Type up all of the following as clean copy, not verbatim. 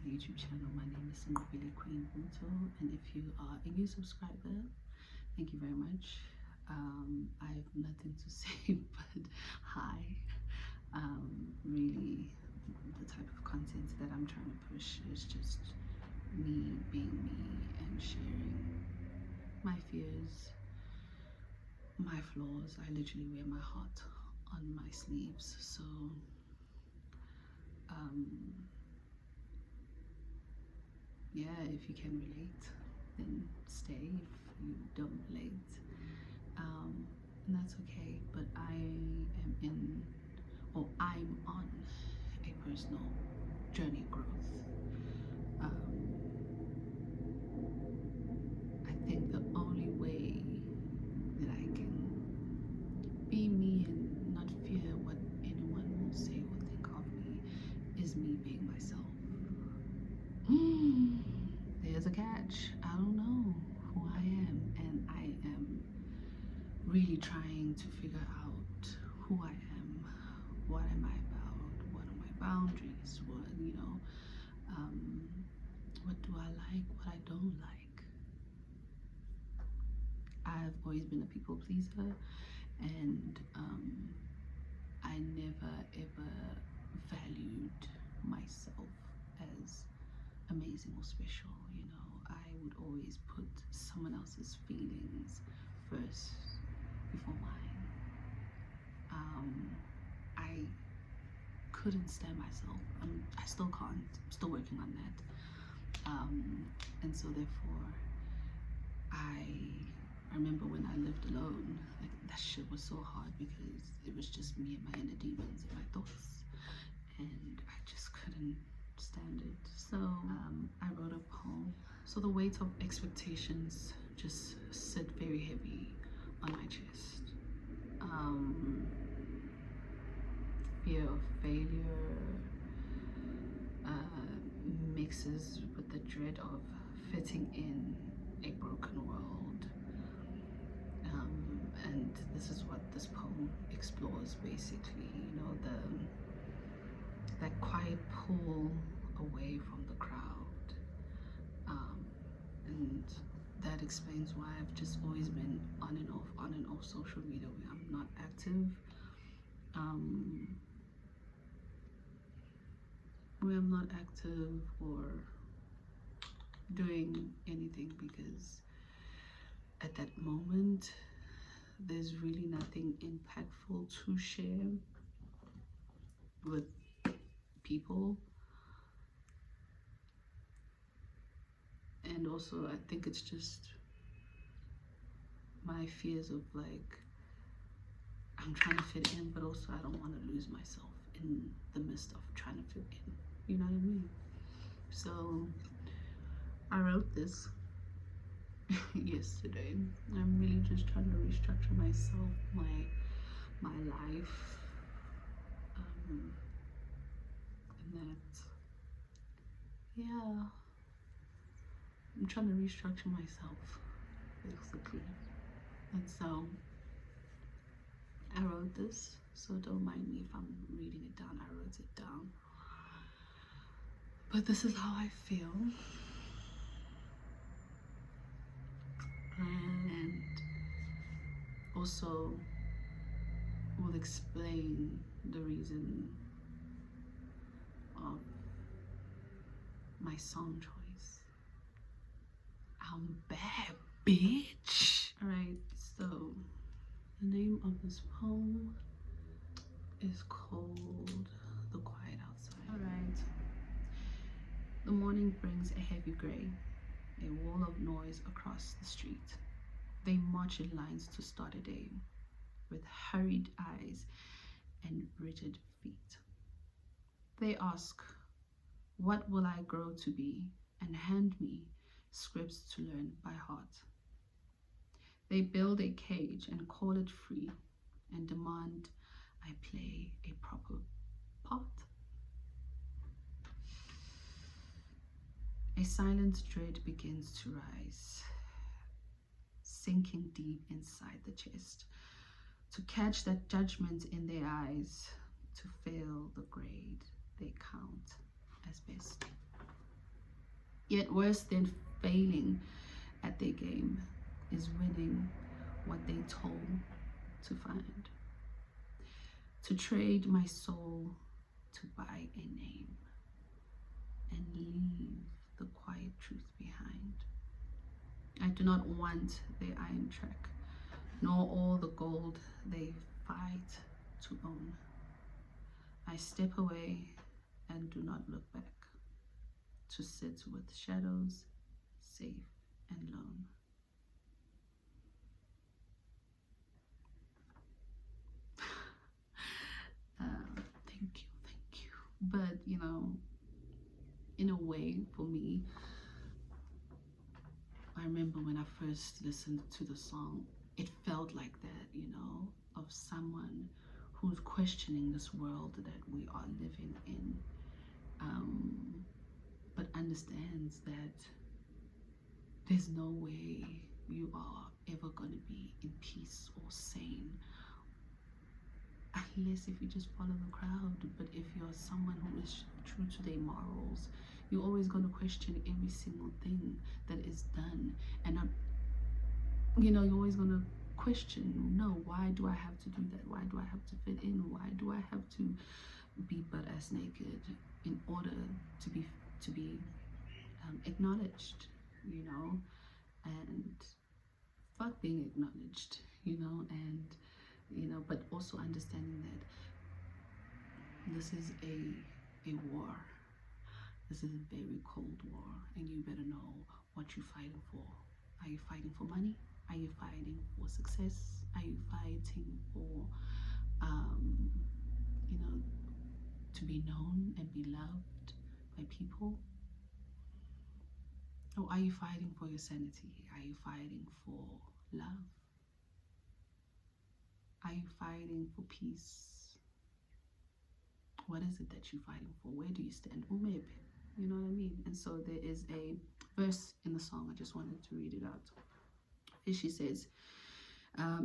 the YouTube channel. My name is Billy Queen Bunto, and if you are a new subscriber, thank you very much. I have nothing to say but hi. Really, the type of content that I'm trying to push is just me being me and sharing my fears, my flaws. I literally wear my heart on my sleeves, so yeah, if you can relate, then stay. If you don't relate, and that's okay. But I'm on a personal journey of growth. I think the only way that I can be me and not fear what anyone will say or think of me is me being myself. There's a catch. I don't know who I am, and I am really trying to figure out who I am. What am I about? What are my boundaries? What do I like? What I don't like? I've always been a people pleaser, and I never ever valued myself as amazing or special. I would always put someone else's feelings first before mine. I couldn't stand myself. I still can't. I'm still working on that. And so therefore, I remember when I lived alone, like that shit was so hard because it was just me and my inner demons and my thoughts, and I just couldn't stand it. So I wrote a poem. So the weight of expectations just sit very heavy on my chest. Fear of failure mixes with the dread of fitting in a broken world. And this is what this poem explores, basically. That quiet pull away from the crowd. And that explains why I've just always been on and off social media where I'm not active. Where I'm not active or doing anything, because at that moment there's really nothing impactful to share with people. And also I think it's just my fears of, like, I'm trying to fit in, but also I don't want to lose myself in the midst of trying to fit in. You know what I mean? So I wrote this yesterday. I'm really just trying to restructure myself, my life, and that, yeah, I'm trying to restructure myself, basically. And so I wrote this, so don't mind me if I'm reading it down. I wrote it down, but this is how I feel. And also will explain the reason of my song choice. I'm bad, bitch. Alright, so the name of this poem is called The Quiet Outside. Alright. The morning brings a heavy gray, a wall of noise across the street. They march in lines to start a day, with hurried eyes and rigid feet. They ask, what will I grow to be, and hand me scripts to learn by heart. They build a cage and call it free, and demand I play a proper part. A silent dread begins to rise, sinking deep inside the chest, to catch that judgment in their eyes, to fail the grade they count as best. Yet worse than failing at their game is winning what they told to find. To trade my soul to buy a name and leave the quiet truth behind. I do not want their iron track, nor all the gold they fight to own. I step away and do not look back, to sit with shadows, safe and lone. Thank you. But you know, in a way, for me, I remember when I first listened to the song, it felt like that, you know, of someone who's questioning this world that we are living in, but understands that there's no way you are ever going to be in peace or sane unless if you just follow the crowd. But if you're someone who is true to their morals, you're always going to question every single thing that is done, and you know, you're always going to question, no, why do I have to do that? Why do I have to fit in? Why do I have to be butt ass naked in order to be acknowledged, you know? And fuck being acknowledged, you know, and you know, but also understanding that this is a war. This is a very cold war, and you better know what you're fighting for. Are you fighting for money? Are you fighting for success? Are you fighting for you know, to be known and be loved by people? Or are you fighting for your sanity? Are you fighting for love? Are you fighting for peace? What is it that you're fighting for? Where do you stand? Or maybe, you know what I mean? And so there is a verse in the song. I just wanted to read it out. And she says,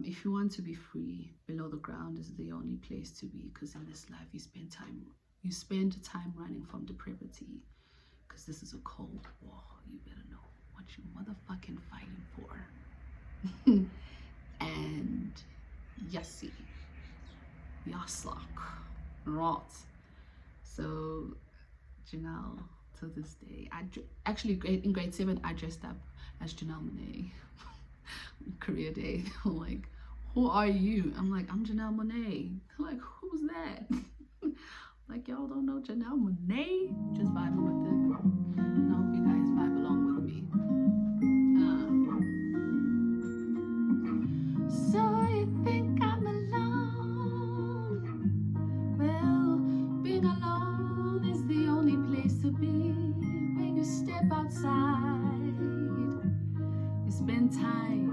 if you want to be free, below the ground is the only place to be, because in this life you spend time running from depravity, because this is a cold war. You better know what you motherfucking fighting for. And yassi, yaslak, rot. So Janelle, to this day, actually in grade 7 I dressed up as Janelle Monáe. Career day. They're like, who are you? I'm like, I'm Janelle Monáe. They're like, who's that? Like, y'all don't know Janelle Monáe? Just vibing with it. And I hope you guys vibe along with me. So you think I'm alone? Well, being alone is the only place to be. When you step outside, you spend time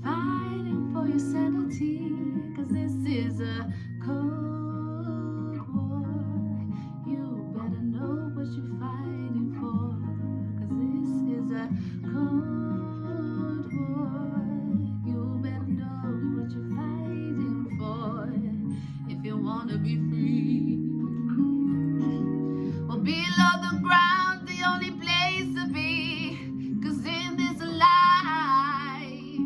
fighting for your sanity, cause this is a cold war. You better know what you're fighting for, cause this is a cold war. You better know what you're fighting for if you wanna be free. Well, below the ground, the only place to be, cause in this life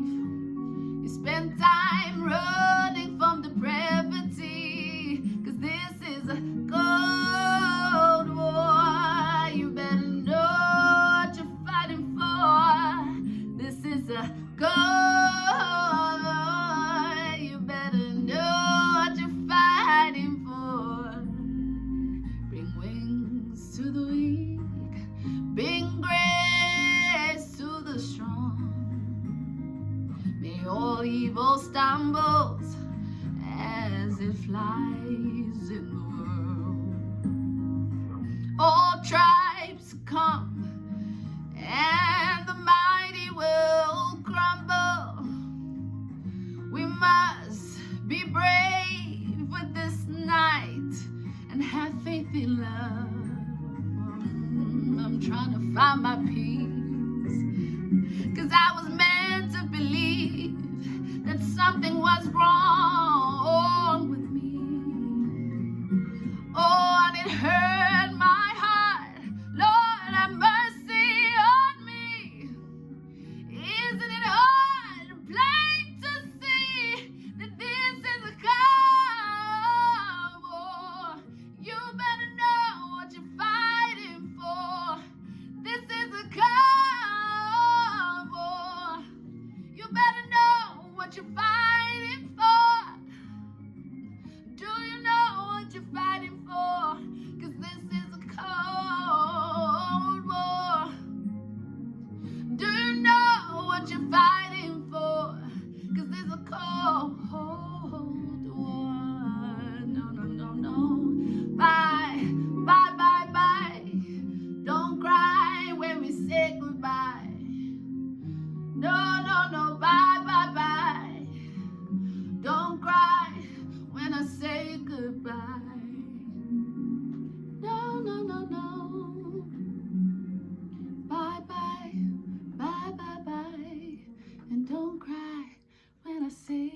you spend time running from depravity, cause this is a cold war. You better know what you're fighting for. This is a cold war. You better know what you're fighting for. Bring wings to the weak, bring grace to the strong. May all evil stumbles as it flies in the world. All tribes come and the mighty will crumble. We must be brave with this night and have faith in love. I'm trying to find my peace, cause I was meant to believe that something was wrong with me. Oh, and it hurt my heart. Lord, have mercy on say